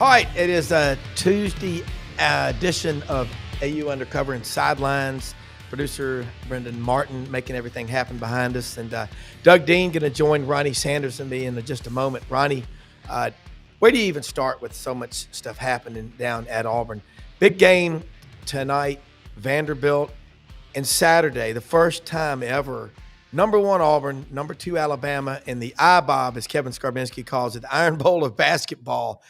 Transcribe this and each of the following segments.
All right, it is a Tuesday edition of AU Undercover and Sidelines. Producer Brendan Martin making everything happen behind us. And Doug Dean going to join Ronnie Sanders and me in just a moment. Ronnie, where do you even start with so much stuff happening down at Auburn? Big game tonight, Vanderbilt, and Saturday, the first time ever. Number 1 Auburn, number 2 Alabama, and the IBOB, as Kevin Skarbinski calls it, the Iron Bowl of basketball.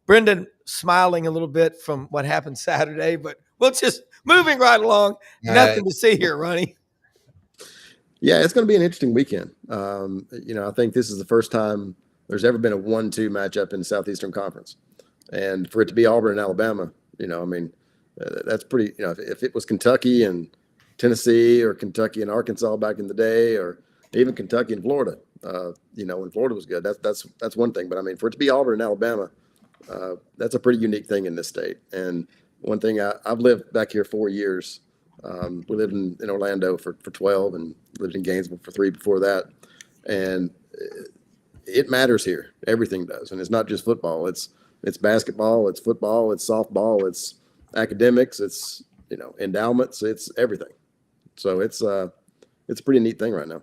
Brendan smiling a little bit from what happened Saturday, but we'll just moving right along. Nothing to see here, Ronnie. Yeah, it's going to be an interesting weekend. I think this is the first time there's ever been a 1-2 matchup in the Southeastern Conference. And for it to be Auburn and Alabama, that's pretty, if it was Kentucky and Tennessee or Kentucky and Arkansas back in the day, or even Kentucky and Florida, when Florida was good, that's one thing. But I mean, for it to be Auburn and Alabama, that's a pretty unique thing in this state. And one thing, I've lived back here 4 years. We lived in Orlando for 12 and lived in Gainesville for 3 before that. And it matters here. Everything does. And it's not just football. It's basketball, it's football, it's softball, it's academics, it's, endowments, it's everything. So it's a pretty neat thing right now.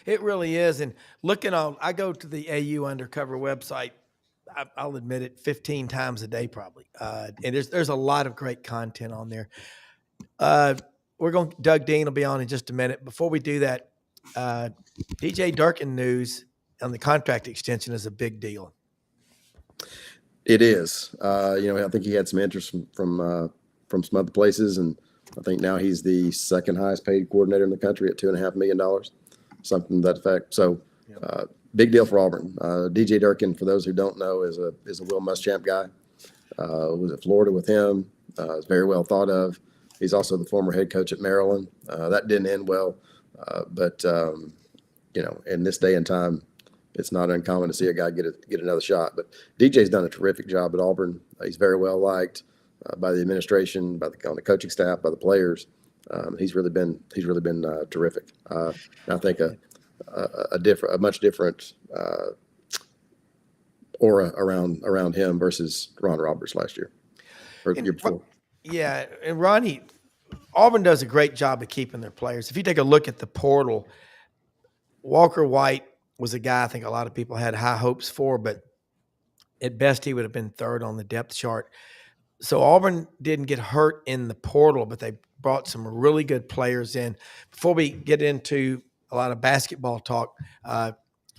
It really is. And looking on, I go to the AU Undercover website, I'll admit it, 15 times a day probably. And there's a lot of great content on there. Doug Dean will be on in just a minute. Before we do that, DJ Durkin news on the contract extension is a big deal. It is. I think he had some interest from some other places, and I think now he's the second highest paid coordinator in the country at $2.5 million, something to that effect. So, big deal for Auburn. DJ Durkin, for those who don't know, is a Will Muschamp guy. Was at Florida with him. Is very well thought of. He's also the former head coach at Maryland. That didn't end well, but in this day and time, it's not uncommon to see a guy get another shot. But DJ's done a terrific job at Auburn. He's very well liked by the administration, on the coaching staff, by the players. He's really been terrific. I think a much different aura around him versus Ron Roberts last year or the year before. Yeah, and Ronnie, Auburn does a great job of keeping their players. If you take a look at the portal, Walker White was a guy I think a lot of people had high hopes for, but at best he would have been third on the depth chart. So Auburn didn't get hurt in the portal, but they brought some really good players in. Before we get into a lot of basketball talk,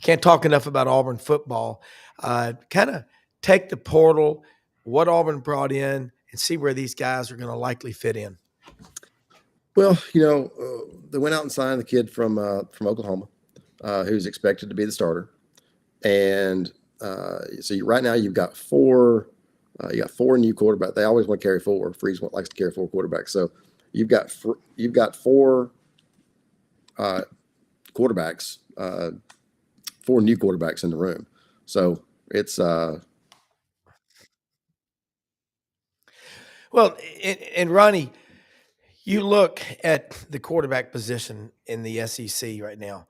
can't talk enough about Auburn football. Kind of take the portal, what Auburn brought in, and see where these guys are going to likely fit in. Well, they went out and signed the kid from Oklahoma, who's expected to be the starter. And so right now you've got four new quarterbacks. They always want to carry 4. Freeze likes to carry 4 quarterbacks. So you've got 4 quarterbacks, 4 new quarterbacks in the room. So it's well, and Ronnie, you look at the quarterback position in the SEC right now.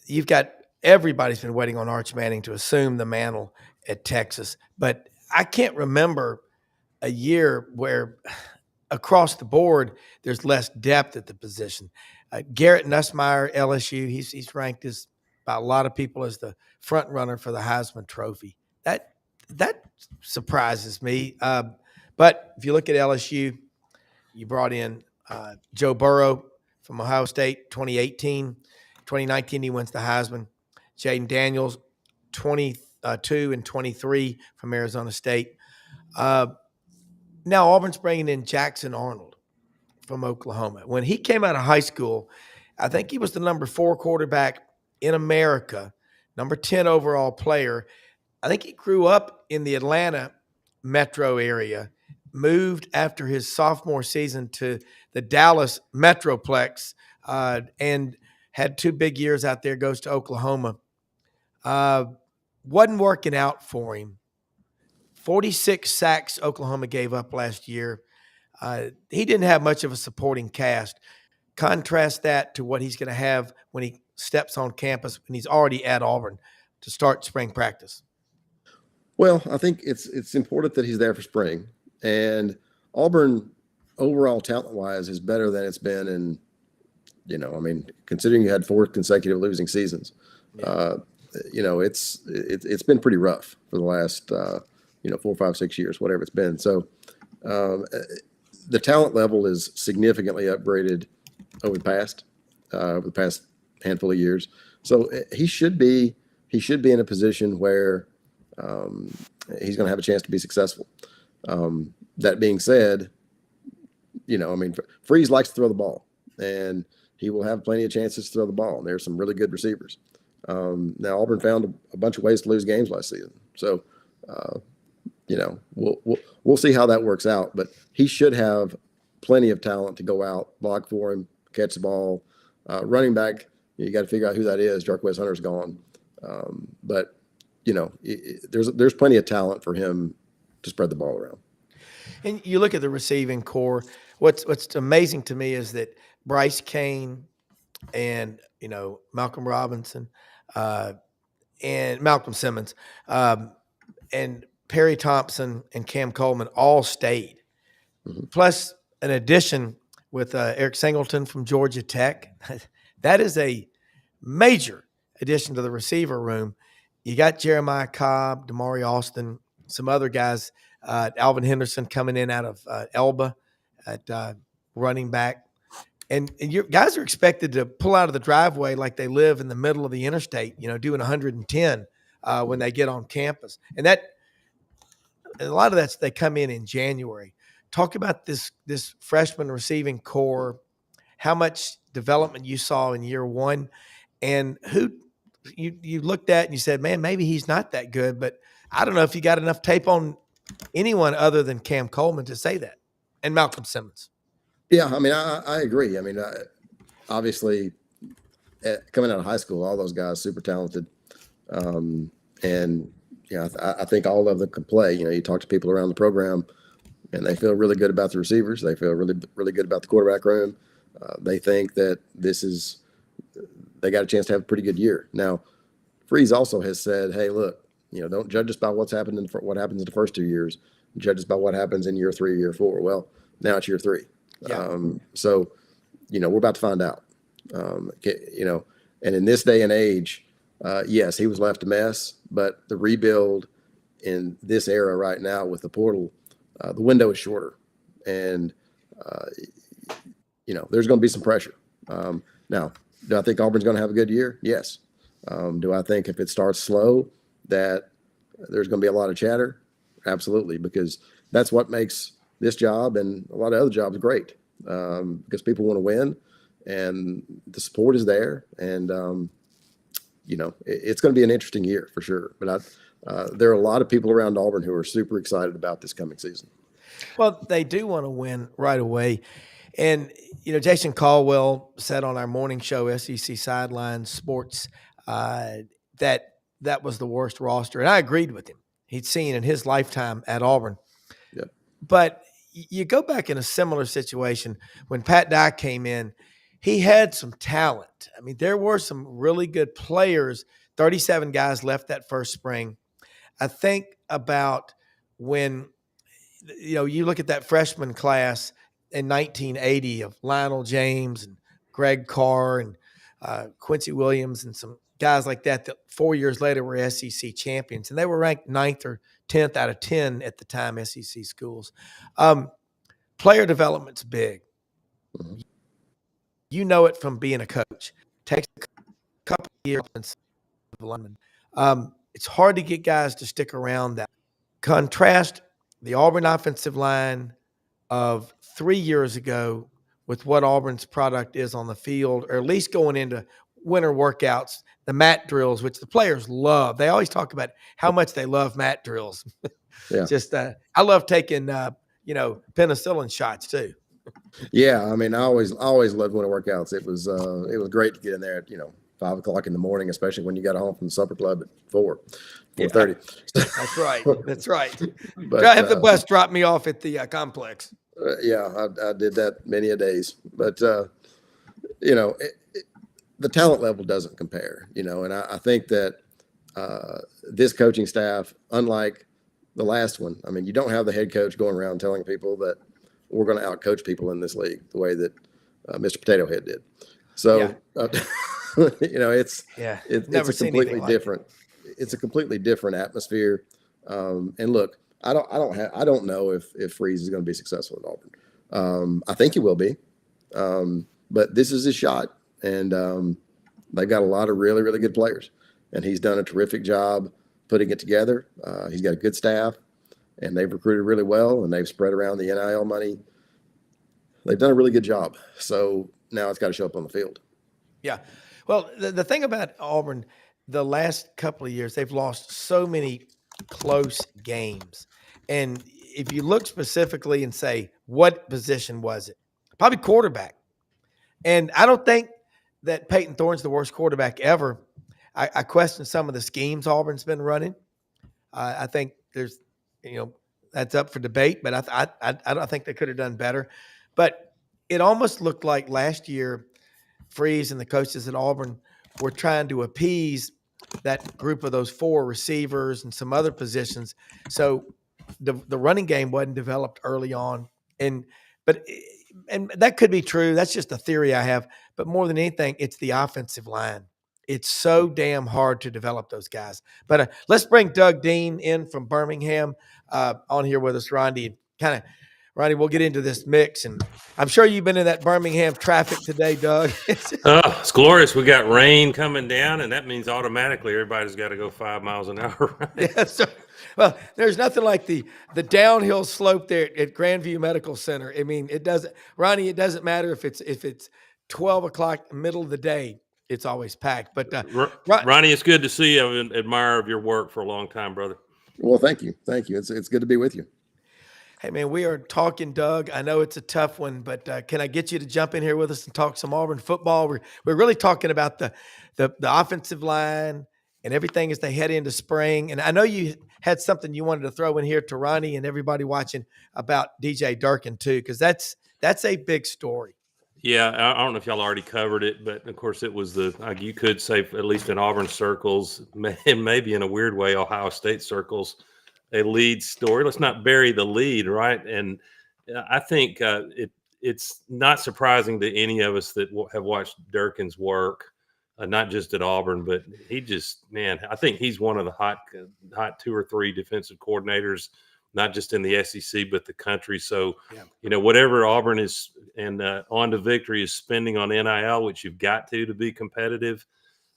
You've got everybody's been waiting on Arch Manning to assume the mantle at Texas, but I can't remember a year where across the board there's less depth at the position. Garrett Nussmeier, LSU, he's ranked by a lot of people as the front runner for the Heisman Trophy. That surprises me. But if you look at LSU, you brought in Joe Burrow from Ohio State, 2018. 2019, he wins the Heisman. Jaden Daniels, 22 and 23 from Arizona State. Now Auburn's bringing in Jackson Arnold from Oklahoma. When he came out of high school, I think he was the number 4 quarterback in America, number 10 overall player. I think he grew up in the Atlanta metro area, moved after his sophomore season to the Dallas Metroplex, and had 2 big years out there, goes to Oklahoma. Wasn't working out for him. 46 sacks Oklahoma gave up last year. He didn't have much of a supporting cast. Contrast that to what he's going to have when he steps on campus, when he's already at Auburn to start spring practice. Well, I think it's important that he's there for spring, and Auburn overall talent wise is better than it's been in, I mean, considering you had four consecutive losing seasons, Yeah. uh, it's been pretty rough for the last 4, 5, 6 years, whatever it's been. So um, the talent level is significantly upgraded over the past handful of years. So he should be in a position where um, he's going to have a chance to be successful. That being said, I mean, Freeze likes to throw the ball, and he will have plenty of chances to throw the ball. And there's some really good receivers. Now Auburn found a bunch of ways to lose games last season, so uh, we'll see how that works out. But he should have plenty of talent to go out, block for him, catch the ball. Running back, you got to figure out who that is. Jarquez Hunter's gone, but there's plenty of talent for him to spread the ball around. And you look at the receiving core. What's amazing to me is that Bryce Kane and Malcolm Robinson uh, and Malcolm Simmons and Perry Thompson and Cam Coleman all stayed. Mm-hmm. Plus an addition with Eric Singleton from Georgia Tech. That is a major addition to the receiver room. You got Jeremiah Cobb, Damari Austin, some other guys, Alvin Henderson coming in out of Elba at running back. And your guys are expected to pull out of the driveway like they live in the middle of the interstate, doing 110 when they get on campus. And a lot of that's they come in January. Talk about this freshman receiving core, how much development you saw in year one, and who you looked at and you said, man, maybe he's not that good. But I don't know if you got enough tape on anyone other than Cam Coleman to say that, and Malcolm Simmons. Yeah, I mean, I agree. I mean, obviously, coming out of high school, all those guys super talented, and I think all of them can play. You talk to people around the program, and they feel really good about the receivers. They feel really really good about the quarterback room. They think that they got a chance to have a pretty good year. Now, Freeze also has said, "Hey, look, don't judge us by what happens in the first 2 years. Judge us by what happens in year 3 or year 4." Well, now it's year 3. Yeah. So, we're about to find out. And in this day and age, yes, he was left a mess, but the rebuild in this era right now with the portal, the window is shorter, and uh, there's going to be some pressure. Now, do I think Auburn's going to have a good year? Yes. Do I think if it starts slow that there's going to be a lot of chatter? Absolutely, because that's what makes this job and a lot of other jobs great, because people want to win and the support is there. And, it's going to be an interesting year for sure. But there are a lot of people around Auburn who are super excited about this coming season. Well, they do want to win right away. And, Jason Caldwell said on our morning show, SEC Sideline Sports, that was the worst roster. And I agreed with him. He'd seen in his lifetime at Auburn. Yeah. But you go back in a similar situation when Pat Dye came in, he had some talent. I mean, there were some really good players. 37 guys left that first spring. I think about when you look at that freshman class in 1980 of Lionel James and Greg Carr and Quincy Williams and some guys like that 4 years later were SEC champions. And they were ranked 9th or 10th out of 10 at the time, SEC schools. Player development's big. Mhm. You know it from being a coach. It takes a couple of years. It's hard to get guys to stick around that. Contrast the Auburn offensive line of 3 years ago with what Auburn's product is on the field, or at least going into winter workouts, the mat drills, which the players love. They always talk about how much they love mat drills. Yeah. Just I love taking penicillin shots too. Yeah. I mean, I always loved winter workouts. It was great to get in there at, 5 o'clock in the morning, especially when you got home from the supper club at 4:30. That's right. That's right. But Have the bus drop me off at the complex. yeah, I did that many a days. But the talent level doesn't compare. And I think that this coaching staff, unlike the last one. I mean, you don't have the head coach going around telling people that we're going to outcoach people in this league the way that Mr. Potato Head did. Yeah. So, it's Yeah. it's Never a seen anything completely like it. different it's Yeah. a completely different atmosphere. And look, I don't know if Freeze is going to be successful at Auburn. I think he will be, but this is his shot, and they've got a lot of really really good players, and he's done a terrific job putting it together. He's got a good staff, and they've recruited really well, and they've spread around the NIL money. They've done a really good job. So now it's got to show up on the field. Yeah. Well, the thing about Auburn, the last couple of years, they've lost so many close games. And if you look specifically and say, what position was it? Probably quarterback. And I don't think that Peyton Thorne's the worst quarterback ever. I question some of the schemes Auburn's been running. I think there's, you know, that's up for debate, but I don't think they could have done better. But it almost looked like last year Freeze and the coaches at Auburn were trying to appease that group of those four receivers and some other positions. So the running game wasn't developed early on. And but and that could be true. That's just a theory I have. But more than anything, it's the offensive line. It's so damn hard to develop those guys. But let's bring Doug Dean in from Birmingham on here with us, Rondy. Kind of, Ronnie, we'll get into this mix, and I'm sure you've been in that Birmingham traffic today, Doug. Oh, it's glorious. We got rain coming down, and that means automatically everybody's got to go 5 miles an hour. Right? Yeah, so, well, there's nothing like the downhill slope there at Grandview Medical Center. I mean, it doesn't, Ronnie. It doesn't matter if it's 12 o'clock, middle of the day. It's always packed. But Ronnie, it's good to see you. I've been an admirer of your work for a long time, brother. Well, thank you. It's good to be with you. Hey, man, we are talking, Doug. I know it's a tough one, but can I get you to jump in here with us and talk some Auburn football? We're really talking about the offensive line and everything as they head into spring. And I know you had something you wanted to throw in here to Ronnie and everybody watching about DJ Durkin too, because that's a big story. Yeah, I don't know if y'all already covered it, but of course it was you could say, at least in Auburn circles, maybe in a weird way, Ohio State circles, a lead story. Let's not bury the lead, right? And I think it's not surprising to any of us that have watched Durkin's work, not just at Auburn, but I think he's one of the hot 2 or 3 defensive coordinators, not just in the SEC, but the country. So, yeah. Whatever Auburn is and On to Victory is spending on NIL, which you've got to be competitive.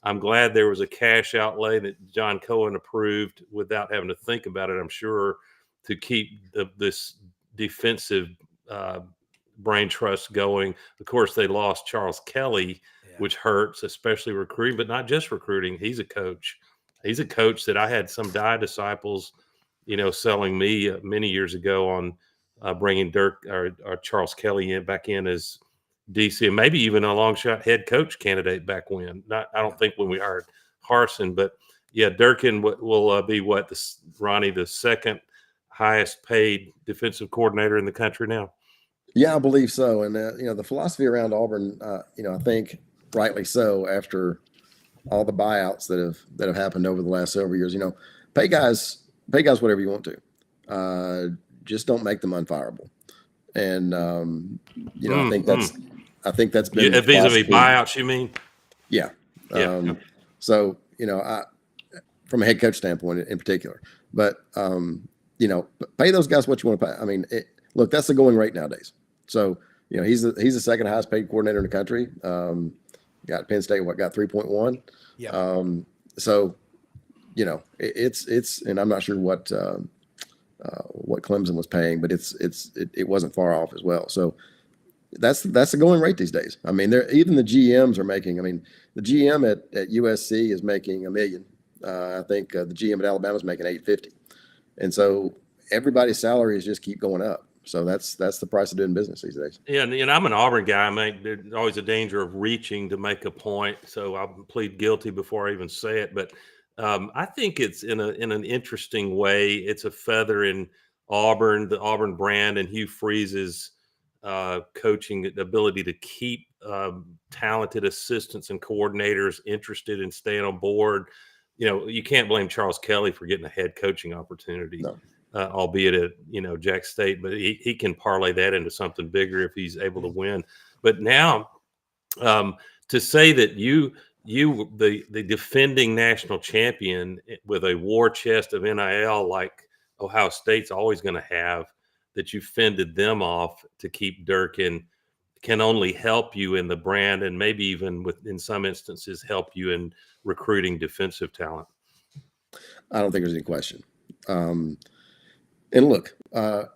I'm glad there was a cash outlay that John Cohen approved without having to think about it, I'm sure, to keep this defensive brain trust going. Of course, they lost Charles Kelly, which hurts, especially recruiting, but not just recruiting. He's a coach. He's a coach that I had some disciples, selling me many years ago on bringing Charles Kelly back in as DC, and maybe even a long shot head coach candidate back when. I don't think when we hired Harsin, but yeah, Durkin will be Ronnie, the second highest paid defensive coordinator in the country now. Yeah, I believe so. And the philosophy around Auburn, I think rightly so, after all the buyouts that have happened over the last several years. Pay guys whatever you want to. Just don't make them unfireable. And I think that's been vis-a-vis buyouts. You mean? Yeah. Yeah. So from a head coach standpoint in particular, but pay those guys what you want to pay. I mean, look, that's the going rate nowadays. So he's the second highest paid coordinator in the country. Got Penn State got 3.1. Yeah. So it's and I'm not sure what Clemson was paying, but it wasn't far off as well. So that's the going rate these days. I mean, even the GMs are making. I mean, the GM at USC is making $1 million. I think the GM at Alabama is making $850, and so everybody's salaries just keep going up. So that's the price of doing business these days. Yeah, and I'm an Auburn guy. There's always a danger of reaching to make a point, so I'll plead guilty before I even say it. But I think it's in an interesting way. It's a feather in Auburn, the Auburn brand, and Hugh Freeze's coaching ability to keep talented assistants and coordinators interested in staying on board. You can't blame Charles Kelly for getting a head coaching opportunity. No. albeit at Jack State. But he can parlay that into something bigger if he's able to win. But now, to say that you the defending national champion with a war chest of NIL like Ohio State's always going to have, that you fended them off to keep Durkin, can only help you in the brand, and maybe even in some instances help you in recruiting defensive talent. I don't think there's any question. And look, I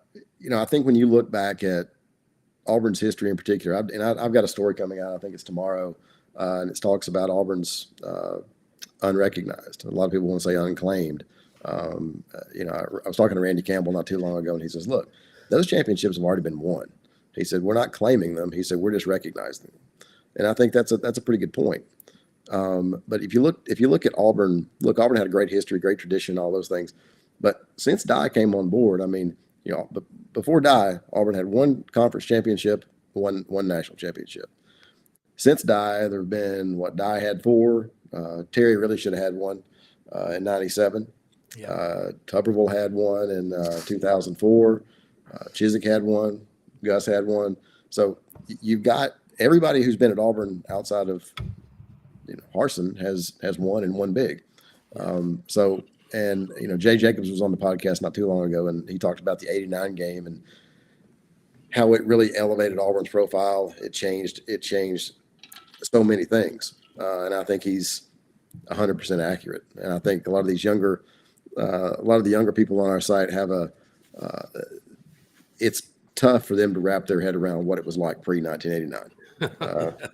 think when you look back at Auburn's history in particular, I've got a story coming out, I think it's tomorrow, and it talks about Auburn's unrecognized. A lot of people want to say unclaimed. I was talking to Randy Campbell not too long ago, and he says, look, those championships have already been won. He said, we're not claiming them. He said, we're just recognizing them. And I think that's a pretty good point. But if you look at Auburn, Auburn had a great history, great tradition, all those things. But since Dye came on board, before Dye, Auburn had one conference championship, one national championship. Since Dye, there have been Dye had 4. Terry really should have had one in '97. Yeah. Tuberville had one in 2004. Chiswick had one. Gus had one. So you've got everybody who's been at Auburn outside of Harsin has won and won big. Jay Jacobs was on the podcast not too long ago, and he talked about the '89 game and how it really elevated Auburn's profile. It changed so many things, and I think he's 100% accurate. And I think a lot of the younger people on our site have it's tough for them to wrap their head around what it was like pre-1989,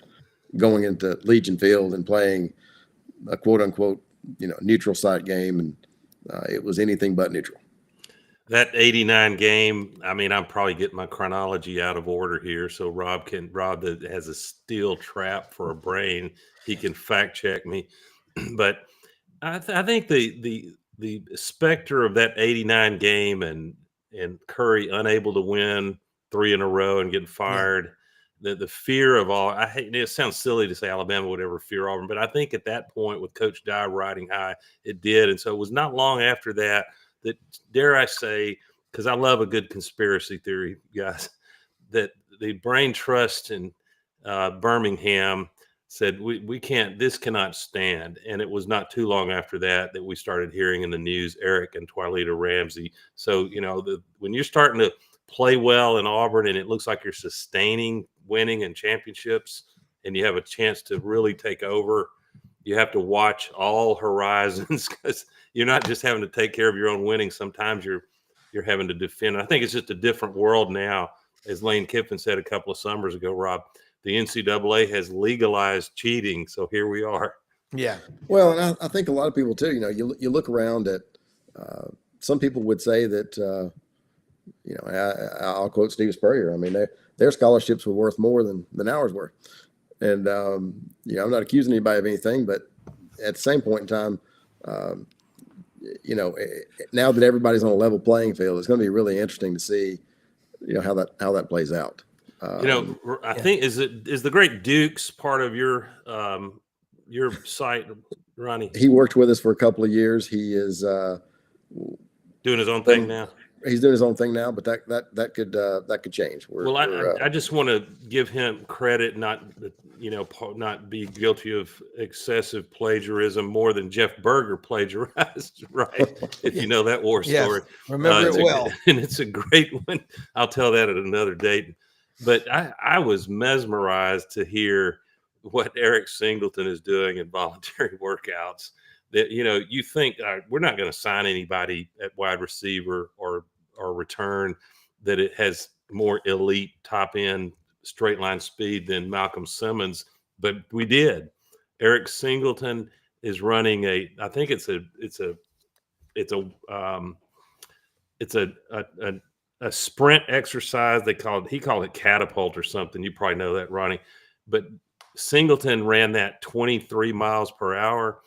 going into Legion Field and playing a quote unquote neutral site game, and it was anything but neutral. That '89 game, I'm probably getting my chronology out of order here. So Rob that has a steel trap for a brain, he can fact check me. But I think the specter of that '89 game and Curry unable to win 3 in a row and getting fired, the fear of all. I hate it. Sounds silly to say Alabama would ever fear Auburn, but I think at that point with Coach Dye riding high, it did. And so it was not long after that, dare I say, because I love a good conspiracy theory, guys, that the brain trust in Birmingham said, we can't, this cannot stand. And it was not too long after that we started hearing in the news Eric and Twilita Ramsey. So, when you're starting to play well in Auburn and it looks like you're sustaining winning and championships and you have a chance to really take over, you have to watch all horizons, because you're not just having to take care of your own winning. Sometimes you're having to defend. I think it's just a different world now. As Lane Kiffin said a couple of summers ago, Rob, the NCAA has legalized cheating. So here we are. Yeah. Well, and I think a lot of people too, you look around at some people would say that, I'll quote Steve Spurrier. Their scholarships were worth more than ours were. And, I'm not accusing anybody of anything, but at the same point in time, now that everybody's on a level playing field, it's going to be really interesting to see, how that plays out. I think is the great Dukes part of your site, Ronnie? He worked with us for a couple of years. He is doing his own thing now. He's doing his own thing now, but that could change. I just want to give him credit, not be guilty of excessive plagiarism more than Jeff Berger plagiarized, right? If you know that war story. Remember it well. And it's a great one. I'll tell that at another date. But I was mesmerized to hear what Eric Singleton is doing in voluntary workouts. That, you think we're not going to sign anybody at wide receiver or return that it has more elite top end straight line speed than Malcolm Simmons, but we did. Eric Singleton is running I think it's a sprint exercise. He called it catapult or something. You probably know that, Ronnie. But Singleton ran that 23 miles per hour.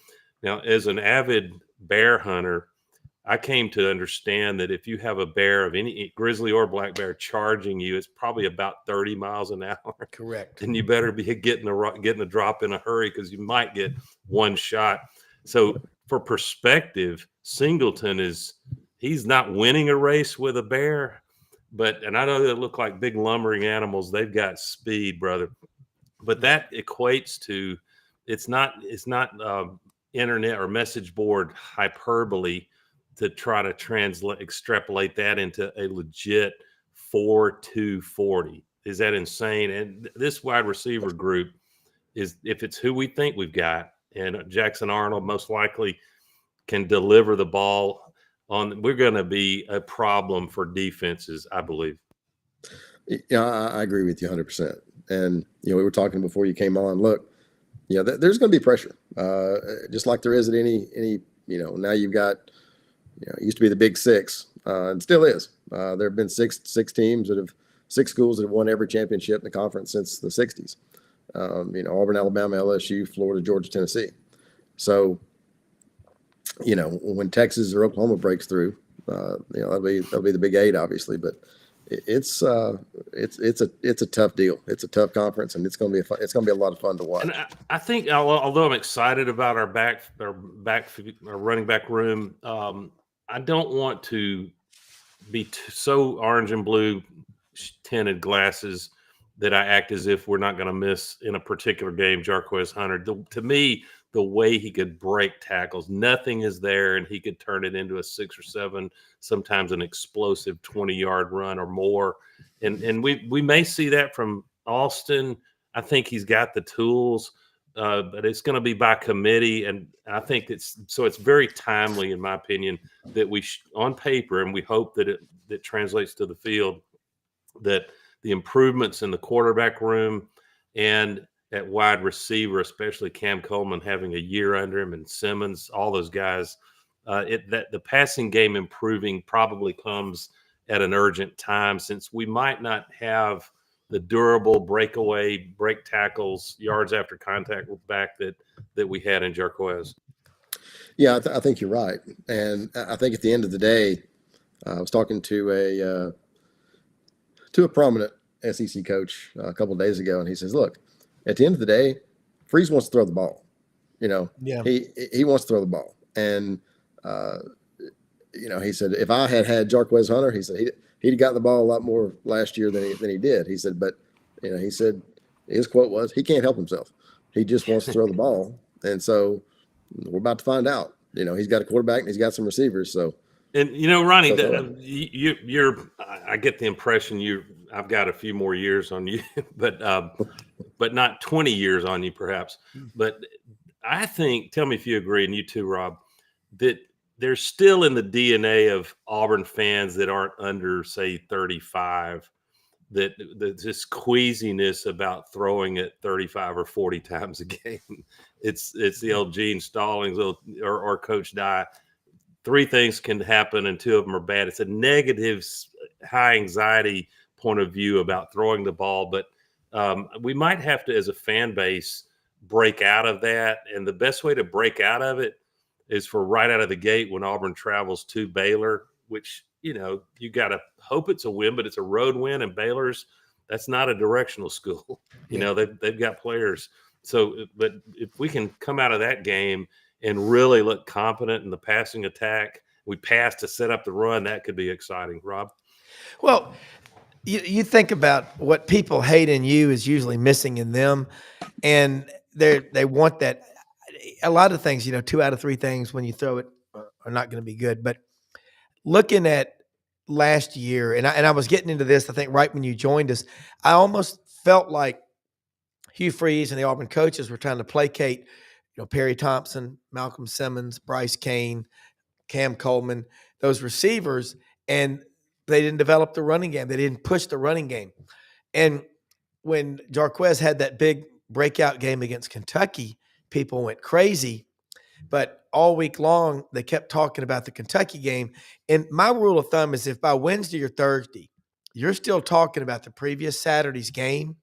Now, as an avid bear hunter, I came to understand that if you have a bear of any grizzly or black bear charging you, it's probably about 30 miles an hour. Correct. And you better be getting a drop in a hurry, because you might get one shot. So for perspective, Singleton is he's not winning a race with a bear, and I know they look like big lumbering animals. They've got speed, brother. But that equates to it's not internet or message board hyperbole to try to extrapolate that into a legit 4.240. Is that insane? And this wide receiver group is, if it's who we think we've got, and Jackson Arnold most likely can deliver the ball on, we're going to be a problem for defenses, I believe. Yeah, I agree with you 100%. And, we were talking before you came on. Look, there's going to be pressure, just like there is at any. Now you've got, it used to be the Big Six, and still is. There have been six teams six schools that have won every championship in the conference since the '60s. Auburn, Alabama, LSU, Florida, Georgia, Tennessee. So, when Texas or Oklahoma breaks through, that'll be the Big Eight, obviously, but it's a tough deal. It's a tough conference, and it's going to be a lot of fun to watch. And I think, although I'm excited about our running back room, I don't want to be so orange and blue tinted glasses that I act as if we're not going to miss in a particular game Jarquez Hunter. To me, the way he could break tackles, nothing is there, and he could turn it into a 6 or 7, sometimes an explosive 20-yard run or more. And we may see that from Austin. I think he's got the tools, but it's going to be by committee. And I think it's very timely, in my opinion, that on paper, and we hope that it translates to the field, that the improvements in the quarterback room and at wide receiver, especially Cam Coleman having a year under him, and Simmons, all those guys, that the passing game improving probably comes at an urgent time, since we might not have the durable break tackles, yards after contact back that we had in Jarquez. Yeah, I think you're right. And I think at the end of the day, I was talking to a prominent SEC coach a couple of days ago, and he says, look, at the end of the day, Freeze wants to throw the ball. Yeah. He wants to throw the ball. And, he said, if I had Jarquez Hunter, he said he'd gotten the ball a lot more last year than he did. He said, but, he said his quote was, he can't help himself. He just wants to throw the ball. And so we're about to find out. He's got a quarterback and he's got some receivers. So, and Ronnie, I get the impression I've got a few more years on you, but not 20 years on you, perhaps. But I think, tell me if you agree, and you too, Rob, that there's still in the DNA of Auburn fans that aren't under, say, 35, that this queasiness about throwing it 35 or 40 times a game. It's the old Gene Stallings or Coach Dye. 3 things can happen and 2 of them are bad. It's a negative, high anxiety point of view about throwing the ball, but we might have to, as a fan base, break out of that. And the best way to break out of it is for right out of the gate when Auburn travels to Baylor, which, you got to hope it's a win, but it's a road win, and that's not a directional school. They've got players. So, but if we can come out of that game and really look competent in the passing attack, we pass to set up the run, that could be exciting. Rob? Well, you think about what people hate in you is usually missing in them, and they want that. A lot of things, 2 out of 3 things when you throw it are not going to be good. But looking at last year, and I was getting into this, I think right when you joined us, I almost felt like Hugh Freeze and the Auburn coaches were trying to placate, Perry Thompson, Malcolm Simmons, Bryce Kane, Cam Coleman, those receivers, and they didn't develop the running game. They didn't push the running game. And when Jarquez had that big breakout game against Kentucky, people went crazy. But all week long, they kept talking about the Kentucky game. And my rule of thumb is if by Wednesday or Thursday, you're still talking about the previous Saturday's game,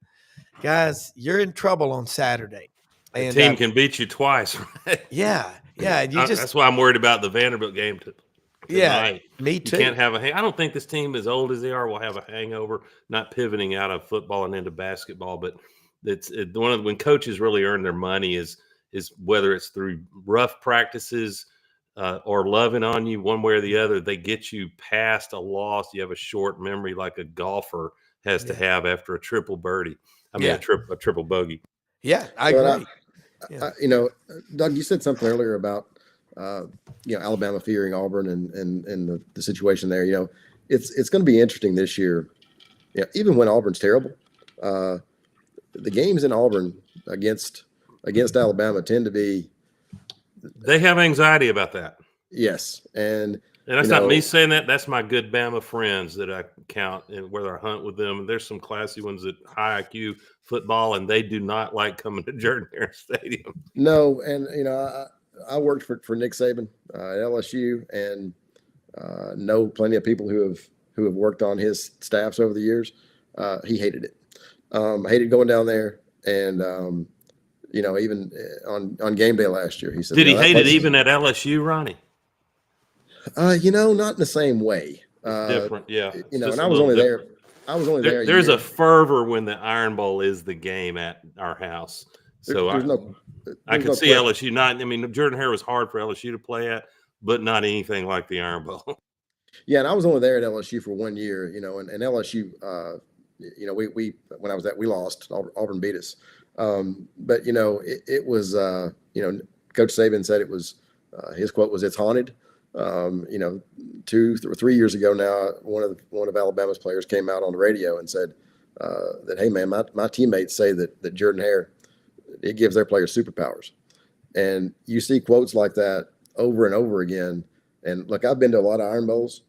guys, you're in trouble on Saturday. The team can beat you twice, right? Yeah. And that's why I'm worried about the Vanderbilt game tonight. Yeah, me too. You can't have I don't think this team, as old as they are, will have a hangover, not pivoting out of football and into basketball. But when coaches really earn their money is whether it's through rough practices, or loving on you one way or the other. They get you past a loss. You have a short memory like a golfer has to have after a triple birdie. I mean, a triple bogey. Yeah, I Well, agree. you know, Doug, you said something earlier about Alabama fearing Auburn and the situation there. You know, it's going to be interesting this year. Yeah, even when Auburn's terrible, the games in Auburn against Alabama tend to be. They have anxiety about that. Yes, and that's not me saying that. That's my good Bama friends that I count and whether I hunt with them. And there's some classy ones at high IQ football, and they do not like coming to Jordan-Hare Stadium. No, and I worked for Nick Saban at LSU, and know plenty of people who have worked on his staffs over the years. He hated it. Hated going down there, and even on game day last year, he said, "Did he hate it even at LSU, Ronnie?" Not in the same way. Different, yeah. And I was only there. there. There's a fervor when the Iron Bowl is the game at our house. So I could see LSU not. I mean, Jordan-Hare was hard for LSU to play at, but not anything like the Iron Bowl. Yeah, and I was only there at LSU for 1 year. And LSU. We when I was we lost. Auburn beat us. But it was. Coach Saban said it was. His quote was, "It's haunted." 2 or 3 years ago now, one of Alabama's players came out on the radio and said that, "Hey man, my teammates say that Jordan-Hare, it gives their players superpowers." And you see quotes like that over and over again. And look, I've been to a lot of Iron Bowls,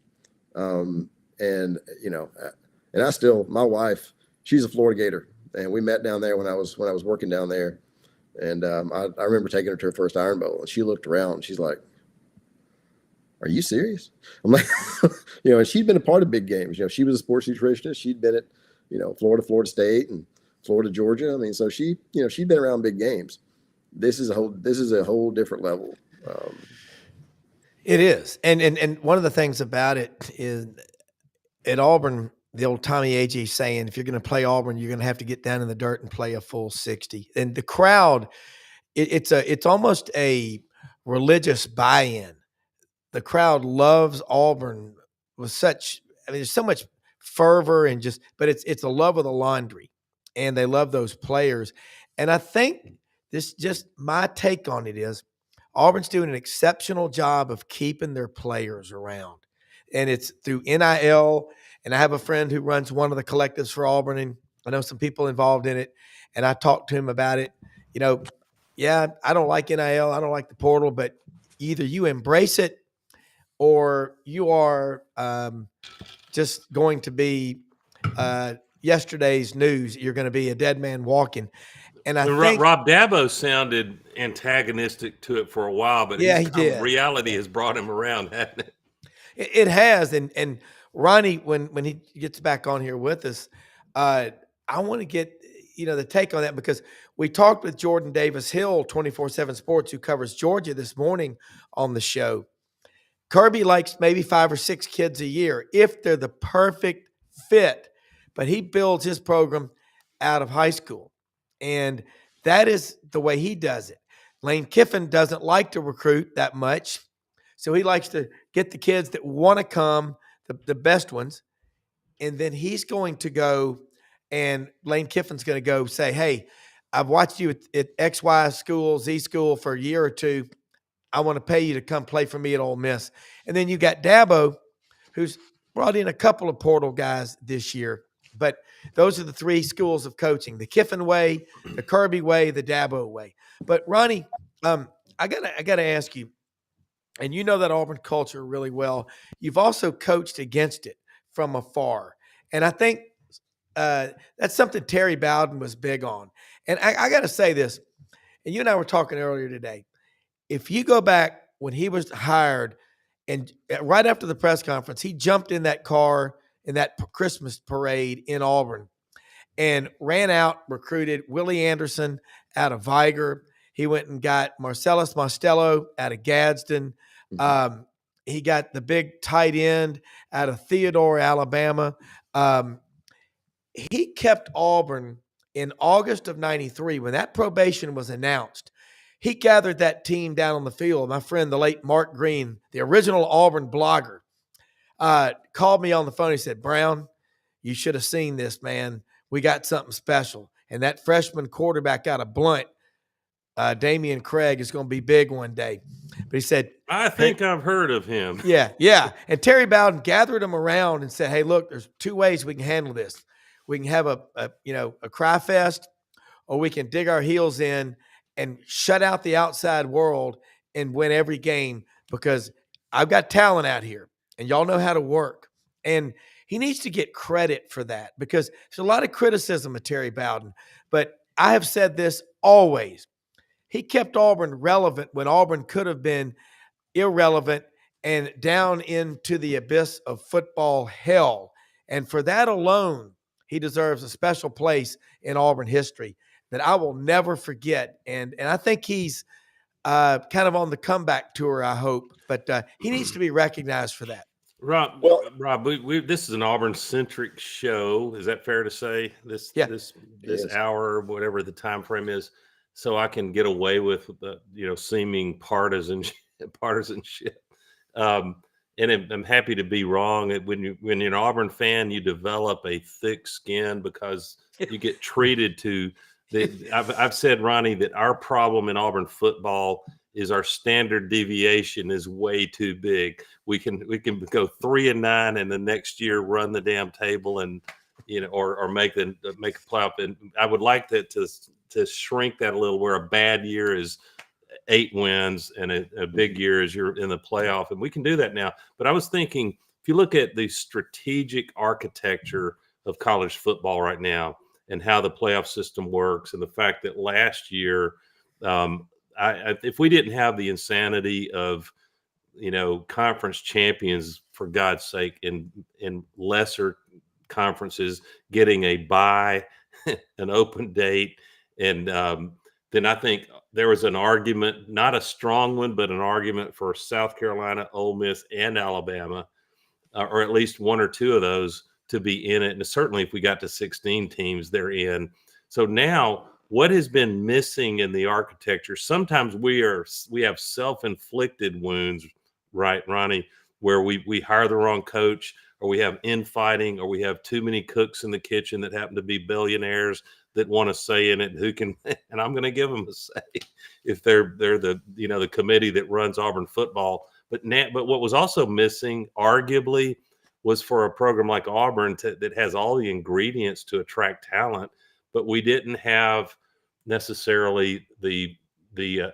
and I still, my wife, she's a Florida Gator, and we met down there when I was working down there, and I remember taking her to her first Iron Bowl, and she looked around, and she's like, "Are you serious?" I'm like, and she'd been a part of big games. She was a sports nutritionist. She'd been at, Florida State and Florida, Georgia. I mean, so she'd been around big games. This is a whole different level. It is. And one of the things about it is at Auburn, the old Tommy Agee saying, if you're going to play Auburn, you're going to have to get down in the dirt and play a full 60. And the crowd, it's almost a religious buy-in. The crowd loves Auburn with there's so much fervor and but it's a love of the laundry, and they love those players. And I think just my take on it is Auburn's doing an exceptional job of keeping their players around, and it's through NIL. And I have a friend who runs one of the collectives for Auburn, and I know some people involved in it, and I talked to him about it. Yeah, I don't like NIL. I don't like the portal, but either you embrace it or you are just going to be yesterday's news. You're going to be a dead man walking. And I think Rob Dabo sounded antagonistic to it for a while, but he did. Reality has brought him around, hasn't it? It has. And Ronnie, when he gets back on here with us, I want to get the take on that, because we talked with Jordan Davis Hill, 24/7 Sports, who covers Georgia, this morning on the show. Kirby likes maybe 5 or 6 kids a year if they're the perfect fit, but he builds his program out of high school, and that is the way he does it. Lane Kiffin doesn't like to recruit that much, so he likes to get the kids that want to come, the best ones, and then he's going to go, and Lane Kiffin's going to go say, "Hey, I've watched you at XY school, Z school for a year or two. I want to pay you to come play for me at Ole Miss." And then you got Dabo, who's brought in a couple of portal guys this year. But those are the 3 schools of coaching: the Kiffin way, the Kirby way, the Dabo way. But Ronnie, I gotta ask you, and you know that Auburn culture really well. You've also coached against it from afar, and I think that's something Terry Bowden was big on. And I got to say this, and you and I were talking earlier today. If you go back when he was hired, and right after the press conference, he jumped in that car in that Christmas parade in Auburn and ran out, recruited Willie Anderson out of Viger. He went and got Marcellus Mostello out of Gadsden. He got the big tight end out of Theodore, Alabama. He kept Auburn in August of '93 when that probation was announced. he gathered that team down on the field. My friend, the late Mark Green, the original Auburn blogger, called me on the phone. He said, Brown, you should have seen this, man. We got something special. And that freshman quarterback out of Blunt, Damian Craig, is going to be big one day. But he said, I think I've heard of him. Yeah. And Terry Bowden gathered them around and said, hey, look, there's two ways we can handle this. We can have a cry fest, or we can dig our heels in and shut out the outside world and win every game, because I've got talent out here and y'all know how to work. And he needs to get credit for that, because there's a lot of criticism of Terry Bowden. But I have said this always. He kept Auburn relevant when Auburn could have been irrelevant and down into the abyss of football hell. And for that alone, he deserves a special place in Auburn history that I will never forget. And I think he's kind of on the comeback tour, I hope. But he needs to be recognized for that. Rob, Well, Rob, this is an Auburn-centric show. Is that fair to say? This hour, whatever the time frame is, so I can get away with the seeming partisanship. And I'm happy to be wrong. When you're an Auburn fan, you develop a thick skin because you get treated to. I've said, Ronnie, that our problem in Auburn football is our standard deviation is way too big. We can go 3-9 and the next year run the damn table and or make a playoff. And I would like to shrink that a little, where a bad year is 8 wins and a big year is you're in the playoff, and we can do that now. But I was thinking, if you look at the strategic architecture of college football right now and how the playoff system works, and the fact that last year, if we didn't have the insanity of conference champions, for God's sake, in lesser conferences getting a bye, an open date, and then I think there was an argument, not a strong one, but an argument for South Carolina, Ole Miss, and Alabama, or at least one or two of those to be in it. And certainly if we got to 16 teams, they're in. So now what has been missing in the architecture? Sometimes we have self-inflicted wounds, right, Ronnie, where we hire the wrong coach, or we have infighting, or we have too many cooks in the kitchen that happen to be billionaires that want to say in it who can, and I'm going to give them a say if they're the committee that runs Auburn football. But what was also missing, arguably, was for a program like Auburn that has all the ingredients to attract talent, but we didn't have necessarily the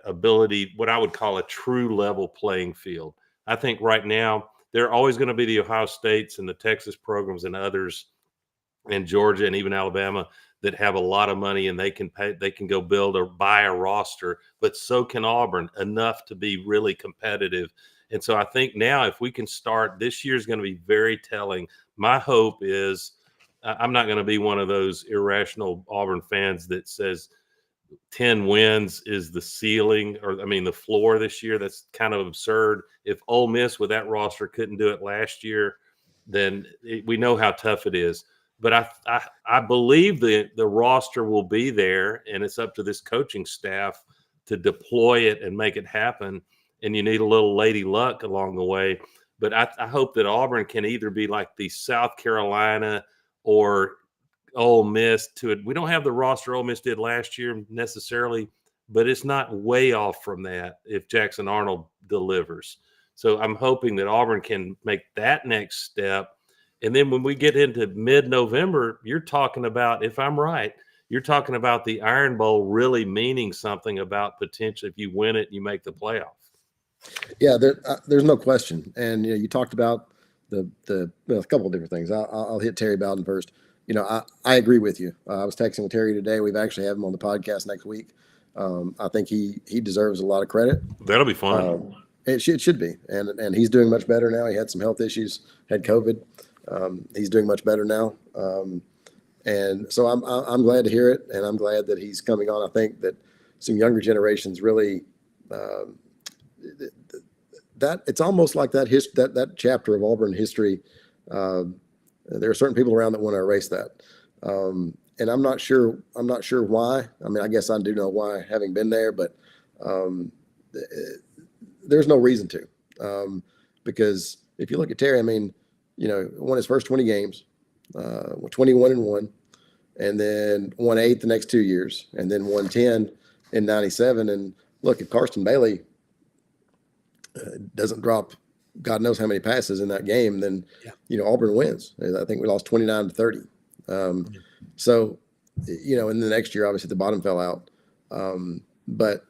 ability, what I would call a true level playing field. I think right now there are always going to be the Ohio States and the Texas programs and others, and Georgia and even Alabama, that have a lot of money and they can go build or buy a roster, but so can Auburn, enough to be really competitive. And so I think now if we can start, this year is going to be very telling. My hope is, I'm not going to be one of those irrational Auburn fans that says 10 wins is the ceiling, or the floor this year. That's kind of absurd. If Ole Miss with that roster couldn't do it last year, then we know how tough it is. But I believe the roster will be there, and it's up to this coaching staff to deploy it and make it happen. And you need a little lady luck along the way. But I hope that Auburn can either be like the South Carolina or Ole Miss to it. We don't have the roster Ole Miss did last year necessarily, but it's not way off from that if Jackson Arnold delivers. So I'm hoping that Auburn can make that next step. And then when we get into mid-November, you're talking about, if I'm right, you're talking about the Iron Bowl really meaning something about potential. If you win it, you make the playoff. Yeah, there's no question. And you talked about a couple of different things. I'll hit Terry Bowden first. I agree with you. I was texting with Terry today. We've actually have him on the podcast next week. I think he deserves a lot of credit. That'll be fun. It should be, and he's doing much better now. He had some health issues, had COVID. He's doing much better now, and so I'm glad to hear it, and I'm glad that he's coming on. I think that some younger generations really that it's almost like that chapter of Auburn history. There are certain people around that want to erase that, and I'm not sure why. I guess I do know why, having been there, but Um, there's no reason to, because if you look at Terry, I mean, won his first 20 games, 21-1, and then won 8 the next 2 years, and then won 10 in 97. And look, if Karsten Bailey doesn't drop God knows how many passes in that game, then Auburn wins. I think we lost 29-30. So, in the next year, obviously the bottom fell out, and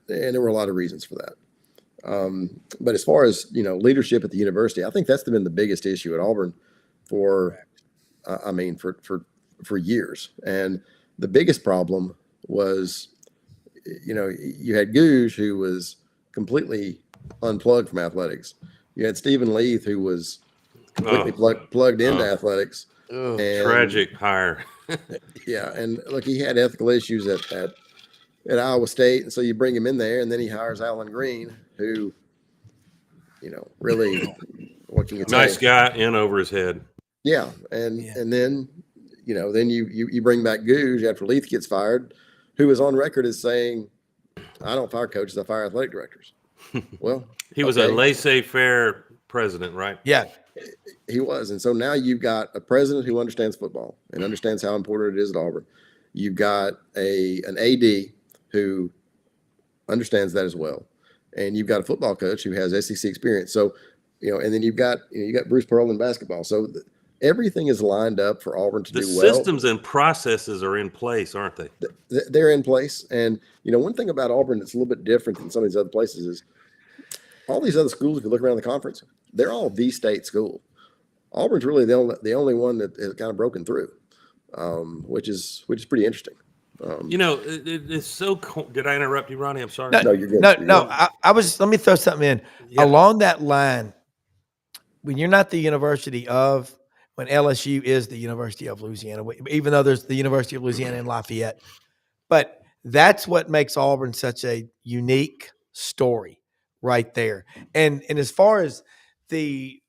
there were a lot of reasons for that. But as far as leadership at the university, I think that's been the biggest issue at Auburn for years. And the biggest problem was, you had Gouge, who was completely unplugged from athletics. You had Stephen Leith, who was completely plugged into athletics. And, tragic hire. Yeah, and look, he had ethical issues at Iowa State, and so you bring him in there, and then he hires Alan Green, who, really, what can you say? Nice guy, in over his head. Yeah, and then, then you bring back Gouge after Leith gets fired, who is on record as saying, "I don't fire coaches, I fire athletic directors." Well, he was a laissez-faire president, right? Yeah, he was. And so now you've got a president who understands football and understands how important it is at Auburn. You've got an AD who understands that as well, and you've got a football coach who has SEC experience. So, and then you've got Bruce Pearl in basketball. So everything is lined up for Auburn to do well. The systems and processes are in place, aren't they? They're in place. And one thing about Auburn that's a little bit different than some of these other places is all these other schools, if you look around the conference, they're all V-State school. Auburn's really the only one that has kind of broken through, which is pretty interesting. It's so cool. Did I interrupt you, Ronnie? I'm sorry. No, you're good. No. I was. Let me throw something in along that line. When you're not the University of, when LSU is the University of Louisiana, even though there's the University of Louisiana in Lafayette, but that's what makes Auburn such a unique story right there. And as far as the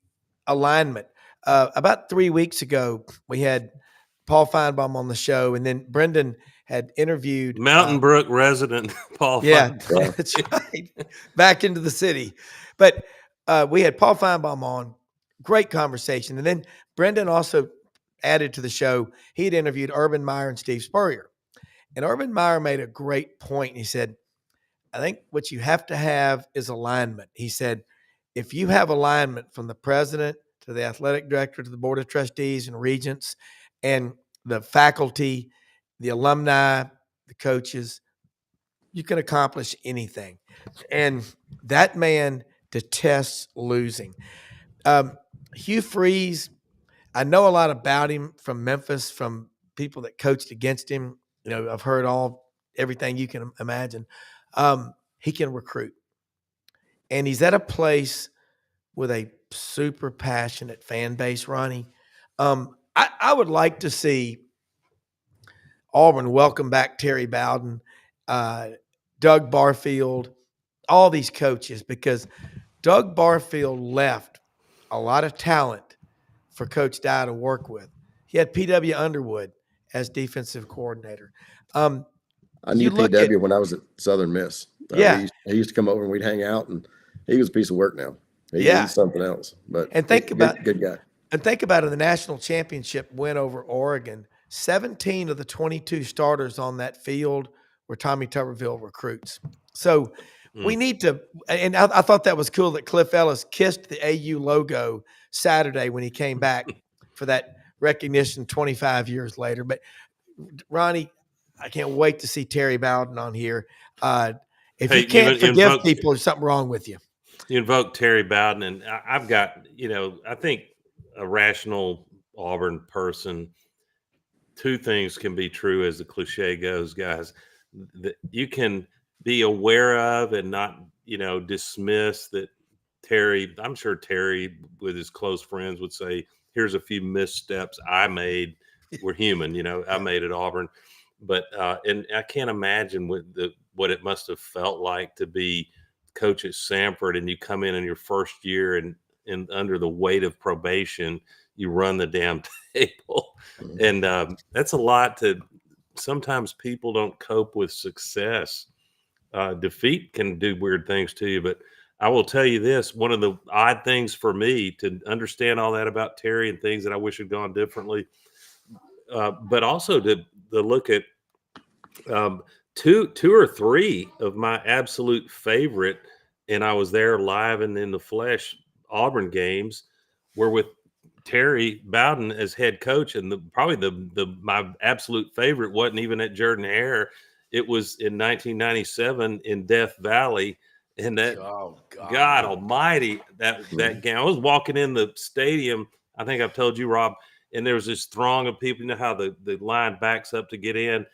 alignment, about 3 weeks ago, we had Paul Feinbaum on the show, and then Brendan had interviewed Mountain Brook resident Paul. Yeah, that's right. Back into the city. But we had Paul Feinbaum on. Great conversation. And then Brendan also added to the show. He had interviewed Urban Meyer and Steve Spurrier. And Urban Meyer made a great point. He said, I think what you have to have is alignment. He said, if you have alignment from the president to the athletic director to the board of trustees and regents and the faculty, the alumni, the coaches, you can accomplish anything. And that man detests losing. Hugh Freeze, I know a lot about him from Memphis, from people that coached against him. I've heard everything you can imagine. He can recruit. And he's at a place with a super passionate fan base, Ronnie. I would like to see Auburn welcome back Terry Bowden, Doug Barfield, all these coaches, because Doug Barfield left a lot of talent for Coach Dye to work with. He had P.W. Underwood as defensive coordinator. I knew P.W. when I was at Southern Miss. Yeah. He used to come over and we'd hang out, and he was a piece of work now. He's something else. But good guy. And think about it, the national championship win over Oregon. 17 of the 22 starters on that field were Tommy Tuberville recruits. So we need to, and I thought that was cool that Cliff Ellis kissed the AU logo Saturday when he came back for that recognition 25 years later. But Ronnie, I can't wait to see Terry Bowden on here. If you can't forgive people, there's something wrong with you. You invoke Terry Bowden, and I've got, I think a rational Auburn person, two things can be true as the cliche goes, guys. That you can be aware of and not, dismiss that Terry, I'm sure Terry with his close friends would say, here's a few missteps I made. We're human, I made at Auburn. But and I can't imagine what it must have felt like to be coach at Samford, and you come in your first year and under the weight of probation, you run the damn table. And that's a lot sometimes people don't cope with success defeat can do weird things to you. But I will tell you this: one of the odd things for me to understand all that about Terry and things that I wish had gone differently, but also to look at um, two or three of my absolute favorite, and I was there live and in the flesh. Auburn games were with Terry Bowden as head coach, and probably the my absolute favorite wasn't even at Jordan Hare. It was in 1997 in Death Valley, and that Oh God God. Almighty, that game. I was walking in the stadium. I think I've told you, Rob, and there was this throng of people. You know how the line backs up to get in,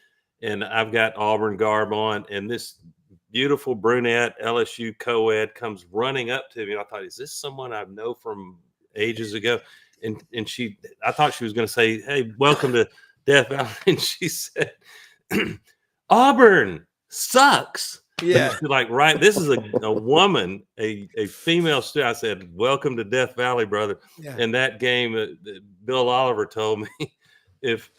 and I've got Auburn garb on, and this beautiful brunette LSU co-ed comes running up to me. And I thought, is this someone I know from ages ago? And I thought she was going to say, "Hey, welcome to Death Valley," and she said, "Auburn sucks." Yeah. Like, right, this is a woman, a female student. I said, "Welcome to Death Valley, brother." Yeah. And that game, Bill Oliver told me, if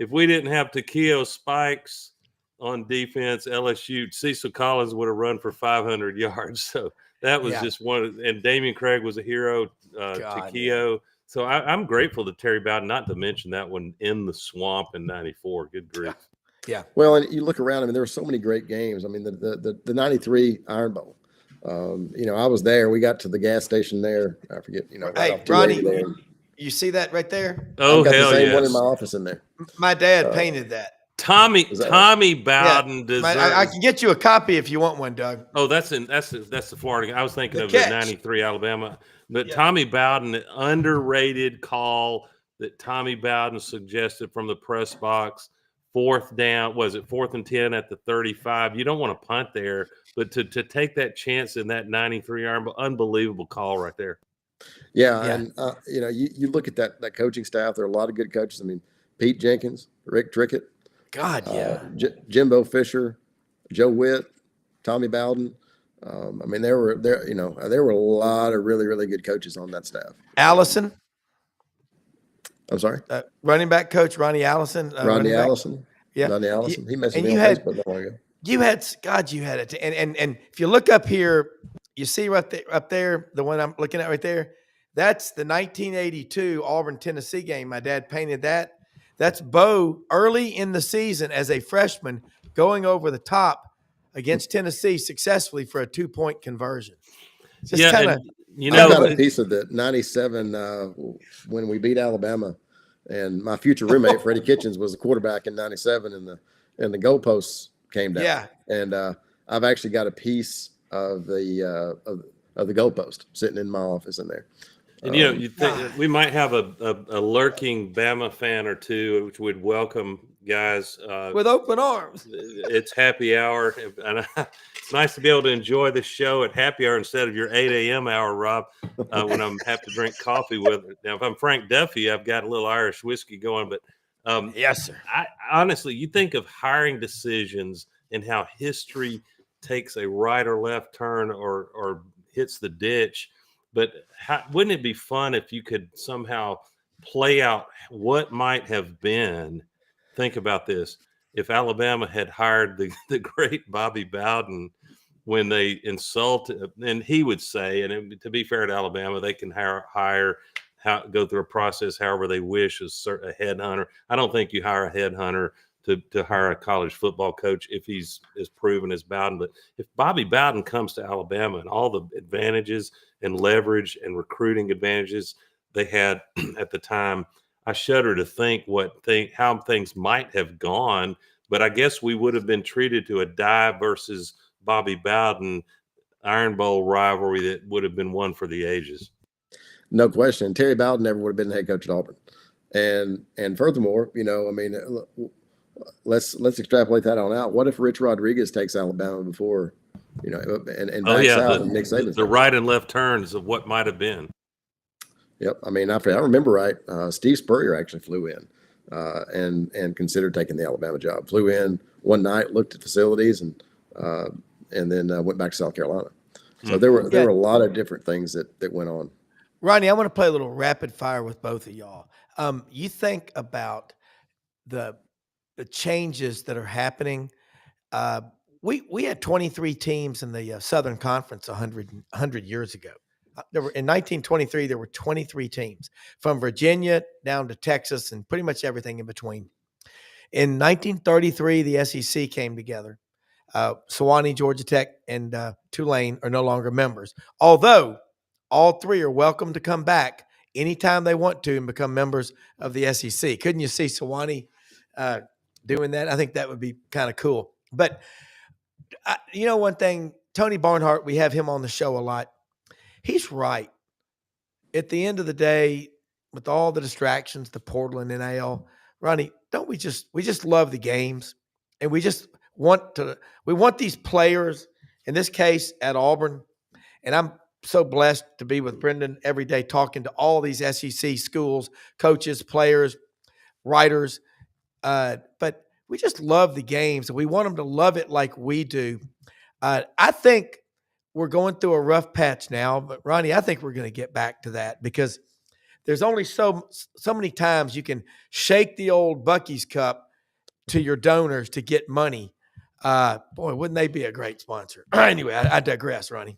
we didn't have Takeo Spikes on defense, LSU Cecil Collins would have run for 500 yards. So that was Yeah. just one. And Damian Craig was a hero. God, Takeo. So I'm grateful to Terry Bowden, not to mention that one in the swamp in '94. Good grief. Yeah. Well, and you look around. I mean, there were so many great games. I mean, the '93 Iron Bowl. I was there. We got to the gas station there. I forget. Right Hey, off Ronnie, 280 there. you see that right there? Oh, I've got the hell same one in my yes. office in there. My dad painted that. Tommy Is that right? Bowden I deserves. can get you a copy if you want one, Doug. Oh, that's the Florida. I was thinking The of the catch. '93 Alabama, but Yeah. Tommy Bowden, an underrated call that Tommy Bowden suggested from the press box. Fourth down, was it 4th and 10 at the 35? You don't want to punt there, but to take that chance in that '93 Iron Bowl, unbelievable call right there. Yeah, Yeah. and you look at that coaching staff. There are a lot of good coaches. I mean, Pete Jenkins, Rick Trickett, God, yeah. Jimbo Fisher, Joe Witt, Tommy Bowden. I mean, there were a lot of really, really good coaches on that staff. Allison, I'm sorry, running back coach Ronnie Allison. Rodney Allison. Yeah. Rodney Allison. He messaged And me you on had Facebook not long ago. you had it. And if you look up here, you see up there, the one I'm looking at right there. That's the 1982 Auburn Tennessee game. My dad painted that. That's Bo early in the season as a freshman going over the top against Tennessee successfully for a 2-point conversion. Just Yeah, kind of, and I've got a piece of the '97 when we beat Alabama, and my future roommate Freddie Kitchens was the quarterback in '97, and the goalposts came down. Yeah. And I've actually got a piece of the goalpost sitting in my office in there. And you think we might have a lurking Bama fan or two, which would welcome guys with open arms. It's happy hour, and it's nice to be able to enjoy the show at happy hour instead of your 8 a.m. hour, Rob, when I'm have to drink coffee with it. Now, if I'm Frank Duffy, I've got a little Irish whiskey going, but yes, sir. I honestly, you think of hiring decisions and how history takes a right or left turn or hits the ditch. But wouldn't it be fun if you could somehow play out what might have been? Think about this. If Alabama had hired the great Bobby Bowden when they insulted, and he would say, and to be fair to Alabama, they can go through a process however they wish as a headhunter. I don't think you hire a headhunter to hire a college football coach if he's as proven as Bowden. But if Bobby Bowden comes to Alabama and all the advantages and leverage and recruiting advantages they had at the time, I shudder to think how things might have gone. But I guess we would have been treated to a Dye versus Bobby Bowden Iron Bowl rivalry that would have been one for the ages. No question. Terry Bowden never would have been the head coach at Auburn. And furthermore, let's extrapolate that on out. What if Rich Rodriguez takes Alabama before, and backs out and Nick Saban's the right and left turns of what might have been. Yep. I mean, if I remember right, Steve Spurrier actually flew in and considered taking the Alabama job. Flew in one night, looked at facilities, and then went back to South Carolina. So there were a lot of different things that went on. Ronnie, I want to play a little rapid fire with both of y'all. You think about the changes that are happening we had 23 teams in the Southern Conference 100 years ago. There were in 1923 there were 23 teams from Virginia down to Texas and pretty much everything in between. In 1933, the SEC came together. Sewanee, Georgia Tech, and Tulane are no longer members, although all three are welcome to come back anytime they want to and become members of the SEC. Couldn't you see Sewanee doing that? I think that would be kind of cool. But one thing, Tony Barnhart, we have him on the show a lot. He's right. At the end of the day, with all the distractions, the Portland NIL, Ronnie, don't we just love the games, and we want these players, in this case at Auburn, and I'm so blessed to be with Brendan every day talking to all these SEC schools, coaches, players, writers, but we just love the games, and we want them to love it like we do. I think we're going through a rough patch now, but Ronnie, I think we're going to get back to that because there's only so many times you can shake the old Bucky's cup to your donors to get money. Boy, wouldn't they be a great sponsor? Anyway, I digress, Ronnie.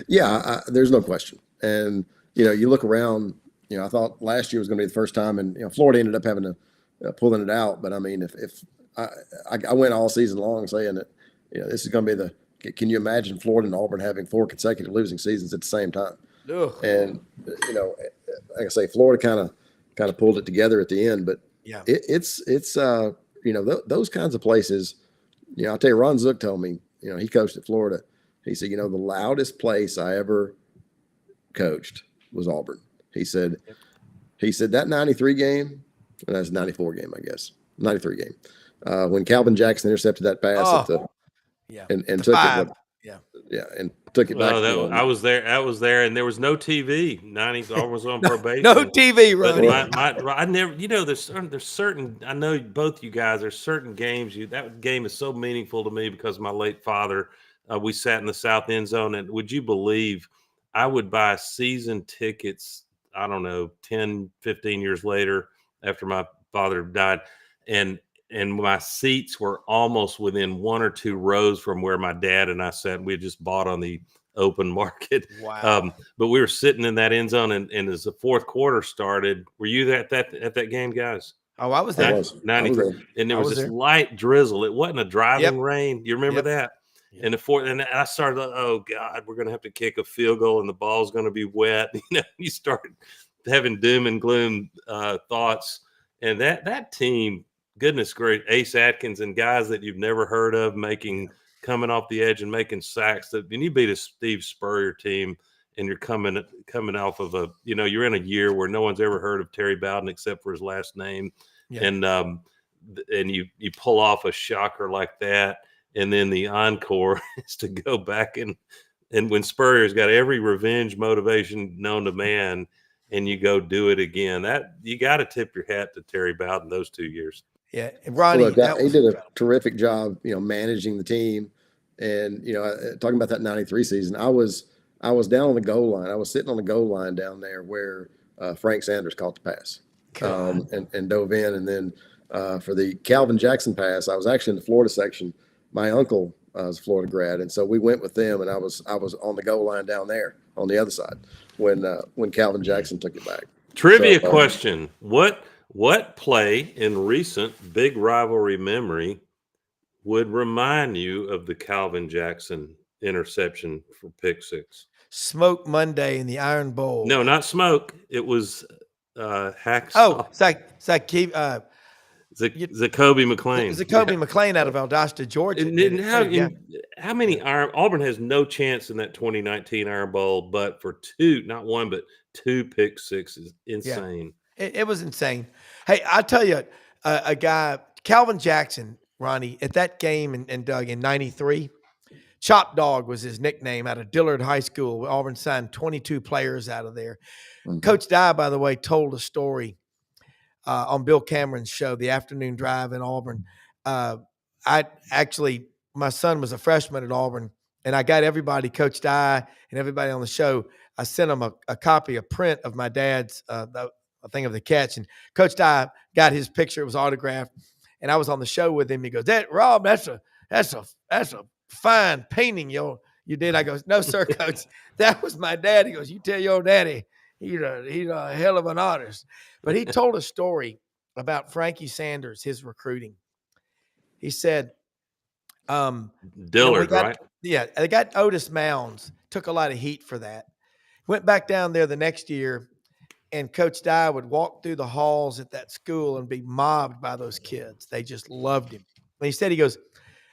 Yeah, there's no question. And, you look around, I thought last year was going to be the first time, and, Florida ended up having to pulling it out. But, I mean, if I went all season long saying that, this is going to be can you imagine Florida and Auburn having 4 consecutive losing seasons at the same time? Ugh. And, like I say, Florida kind of pulled it together at the end. But yeah, it's those kinds of places, I'll tell you, Ron Zook told me, he coached at Florida. He said, the loudest place I ever coached was Auburn. He said that 93 game, and that's 94 game, I guess, 93 game, when Calvin Jackson intercepted that pass and took 5. And took it back. I was there, and there was no TV. 90s, Auburn was on probation. No TV, Ronnie. But I never, there's certain. I know both you guys. There's certain games. That game is so meaningful to me because my late father. We sat in the south end zone, and would you believe I would buy season tickets, I don't know, 10, 15 years later after my father died, and my seats were almost within 1 or 2 rows from where my dad and I sat. We had just bought on the open market. Wow. But we were sitting in that end zone, and as the fourth quarter started, were you at that game, guys? Oh, I was there. 93. And there was this light drizzle. It wasn't a driving rain. You remember that? Yep. And the fourth, and I started, oh God, we're going to have to kick a field goal, and the ball's going to be wet. You start having doom and gloom thoughts. And that team, goodness gracious, Ace Atkins and guys that you've never heard of coming off the edge and making sacks. And you beat a Steve Spurrier team, and you're coming off of you're in a year where no one's ever heard of Terry Bowden except for his last name, and you pull off a shocker like that. And then the encore is to go back and when Spurrier's got every revenge motivation known to man, and you go do it again, that you got to tip your hat to Terry Bowden those 2 years. Yeah, and Ronnie, he did a terrific job, managing the team, and talking about that '93 season. I was down on the goal line. I was sitting on the goal line down there where Frank Sanders caught the pass, and dove in, and then for the Calvin Jackson pass, I was actually in the Florida section. My uncle was a Florida grad, and so we went with them, and I was on the goal line down there on the other side when Calvin Jackson took it back. Trivia question: What play in recent big rivalry memory would remind you of the Calvin Jackson interception for pick 6? Smoke Monday in the Iron Bowl. No, not smoke. It was Hacksaw. Oh, it's like Zacoby McClain. Zacoby McClain out of Valdosta, Georgia. How many Auburn has no chance in that 2019 Iron Bowl, but for 2, not 1, but 2 pick 6s. Insane. Yeah. It was insane. Hey, I'll tell you, a guy, Calvin Jackson, Ronnie, at that game and Doug in '93, Chop Dog was his nickname out of Dillard High School. Auburn signed 22 players out of there. Mm-hmm. Coach Dye, by the way, told a story on Bill Cameron's show, The Afternoon Drive in Auburn. My son was a freshman at Auburn, and I got everybody, Coach Dye and everybody on the show, I sent them a copy, a print of my dad's thing of the catch. And Coach Dye got his picture. It was autographed. And I was on the show with him. He goes, Rob, that's a fine painting you did. I goes, no, sir, coach, that was my dad. He goes, you tell your daddy he's a hell of an artist. But he told a story about Frankie Sanders, his recruiting. He said, Dillard, right? they got Otis Mounds, took a lot of heat for that. Went back down there the next year, and Coach Dye would walk through the halls at that school and be mobbed by those kids. They just loved him. And he said, he goes,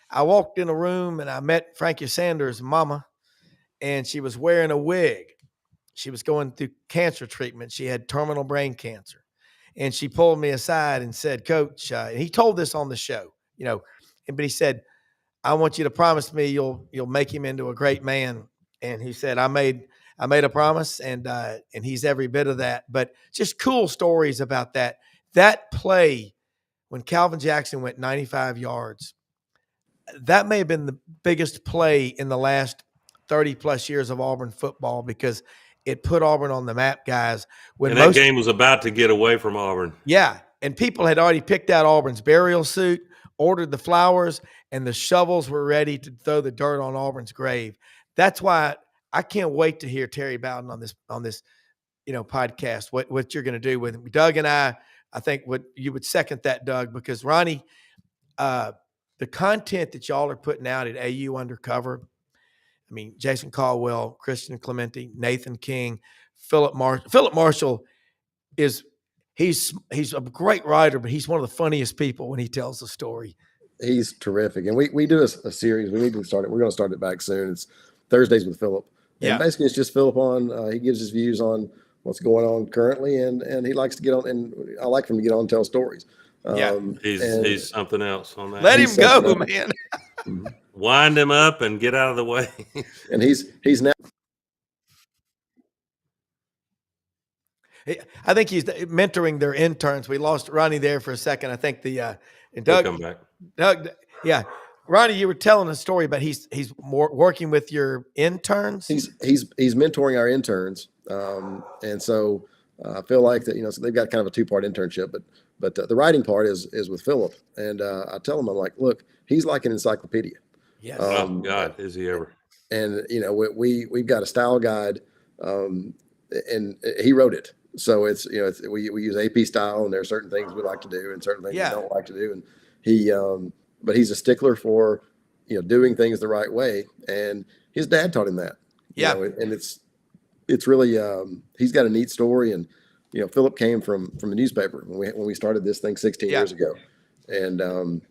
I walked in a room and I met Frankie Sanders' mama, and she was wearing a wig. She was going through cancer treatment. She had terminal brain cancer. And she pulled me aside and said, Coach, and he told this on the show, but he said, I want you to promise me you'll make him into a great man. And he said, I made a promise, and he's every bit of that. But just cool stories about that. That play when Calvin Jackson went 95 yards, that may have been the biggest play in the last 30 plus years of Auburn football, because it put Auburn on the map, guys. And that game was about to get away from Auburn. Yeah. And people had already picked out Auburn's burial suit, ordered the flowers, and the shovels were ready to throw the dirt on Auburn's grave. That's why I can't wait to hear Terry Bowden on this podcast, what you're going to do with him. Doug and I think you would second that, Doug, because Ronnie, the content that y'all are putting out at AU Undercover, I mean, Jason Caldwell, Christian Clemente, Nathan King, Philip Marshall. Philip Marshall he's a great writer, but he's one of the funniest people when he tells the story. He's terrific. And we do a series. We need to start it. We're going to start it back soon. It's Thursdays with Philip. And basically it's just Philip on, he gives his views on what's going on currently. And he likes to get on, and I like for him to get on and tell stories. He's something else on that. Let him go, man. Wind him up and get out of the way. And he's now. I think he's mentoring their interns. We lost Ronnie there for a second. I think and Doug, He'll come back. Doug, yeah. Ronnie, you were telling a story, but he's more working with your interns. He's mentoring our interns, and so I feel like that so they've got kind of a two-part internship, but the writing part is with Philip, and I tell him, I'm like, look, he's like an encyclopedia. Yes. Oh God, is he ever? And we've got a style guide, and he wrote it. So we use AP style, and there are certain things we like to do and certain things we don't like to do. And he, but he's a stickler for, doing things the right way. And his dad taught him that. And it's really, he's got a neat story. And, Philip came from a newspaper when we started this thing 16 years ago. And,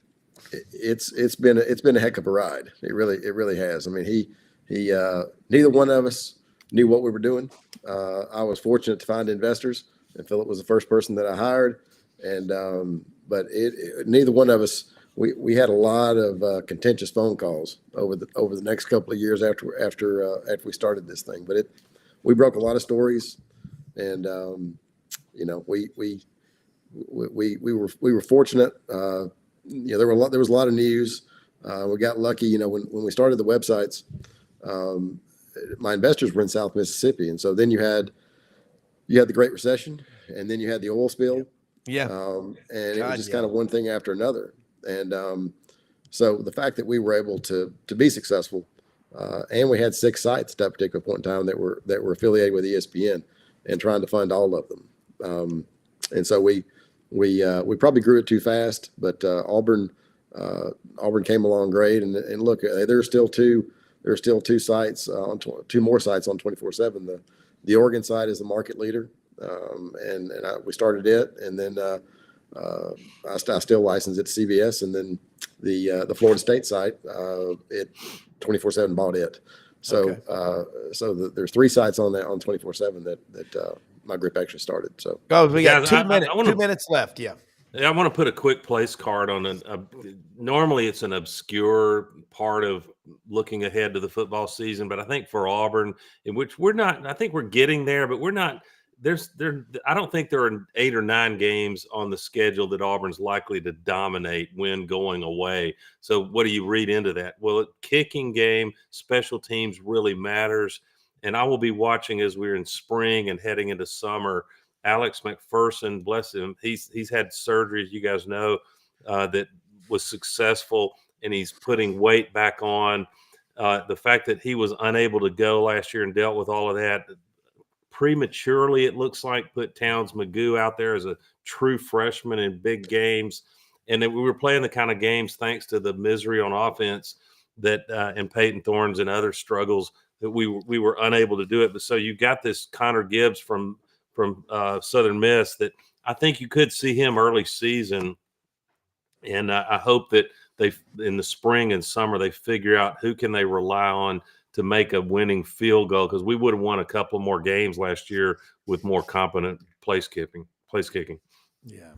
it's been a heck of a ride. It really has. I mean, he neither one of us knew what we were doing. I was fortunate to find investors, and Philip was the first person that I hired. And but neither one of us, we had a lot of contentious phone calls over the next couple of years after we started this thing. But we broke a lot of stories, and we were fortunate. There was a lot of news. We got lucky. When we started the websites. My investors were in South Mississippi, and so then you had the Great Recession, and then you had the oil spill, and it was just kind of one thing after another. And so the fact that we were able to be successful, and we had 6 sites at that particular point in time that were affiliated with ESPN, and trying to fund all of them, and so we probably grew it too fast, but Auburn came along great, and look, there's still two. There are still 2 sites, 2 more sites on 24/7. The Oregon site is the market leader, and we started it, and then I still license it to CBS, and then the Florida State site, 24/7 bought it. So there's 3 sites on that on 24/7 that my group actually started. So we got 2 minutes left. Yeah. I want to put a quick place card on normally it's an obscure part of looking ahead to the football season, but I think for Auburn, in which we're not, I think we're getting there, but we're not. I don't think there are 8 or 9 games on the schedule that Auburn's likely to dominate when going away. So what do you read into that? Well, kicking game, special teams really matters, and I will be watching as we're in spring and heading into summer. Alex McPherson, bless him, he's had surgery, as you guys know, that was successful. and he's putting weight back on. The fact that he was unable to go last year and dealt with all of that prematurely, it looks like, put Towns Magoo out there as a true freshman in big games. And then we were playing the kind of games, thanks to the misery on offense, that and Peyton Thorne's and other struggles, that we were unable to do it. But so you got this Connor Gibbs from Southern Miss that I think you could see him early season. And I hope that they, in the spring and summer, they figure out who can they rely on to make a winning field goal, because we would have won a couple more games last year with more competent place kicking. Yeah,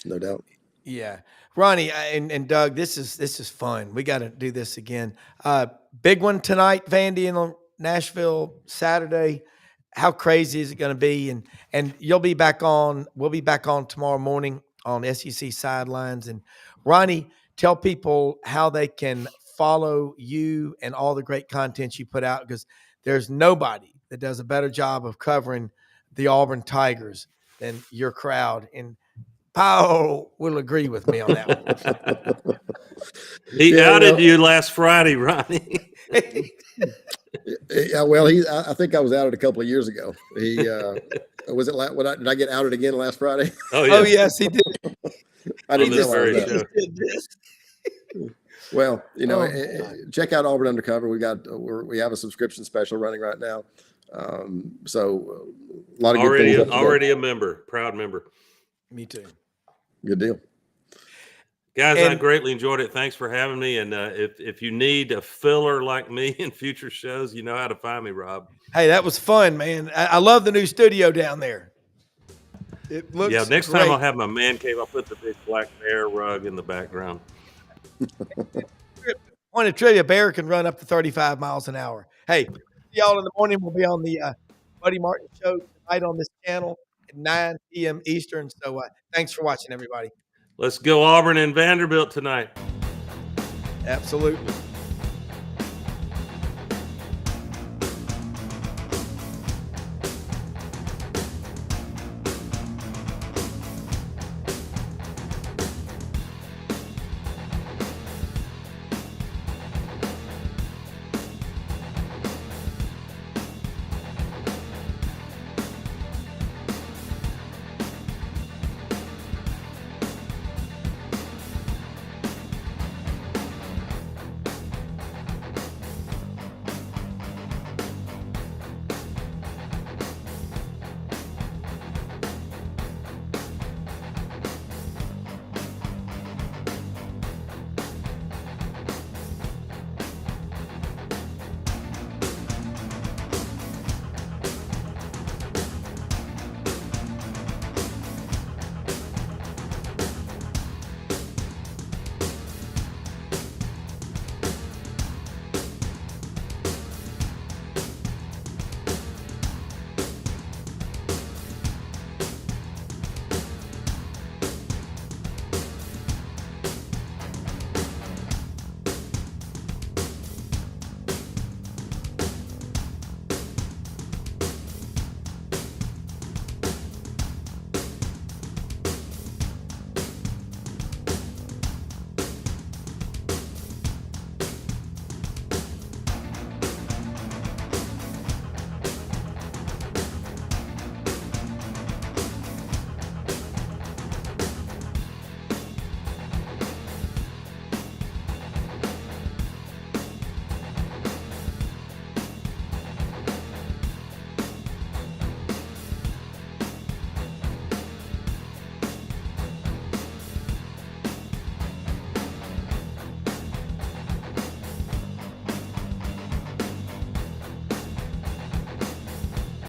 No doubt. yeah. Ronnie and Doug, this is fun. We got to do this again. Big one tonight, Vandy in Nashville Saturday. How crazy is it going to be? And you'll be back on. We'll be back on tomorrow morning on SEC Sidelines. And Ronnie, tell people how they can follow you and all the great content you put out, because there's nobody that does a better job of covering the Auburn Tigers than your crowd. And Powell will agree with me on that one. He outed you last Friday, Ronnie. Yeah, well, I think I was outed a couple of years ago. He was it? Did I get outed again last Friday? Oh, yeah. Oh yes, he did. I didn't realize show. that. Well, check out Auburn Undercover. We have a subscription special running right now. So a lot of good things. Already a member, proud member. Me too. Good deal. Guys, I greatly enjoyed it. Thanks for having me. And if you need a filler like me in future shows, you know how to find me, Rob. Hey, that was fun, man. I love the new studio down there. It looks next great. time I'll have my man cave. I'll put the big black bear rug in the background. Point of trivia, bear can run up to 35 miles an hour. Hey, see y'all in the morning. We'll be on the Buddy Martin Show tonight on this channel at 9 p.m. Eastern. So thanks for watching, everybody. Let's go Auburn and Vanderbilt tonight. Absolutely.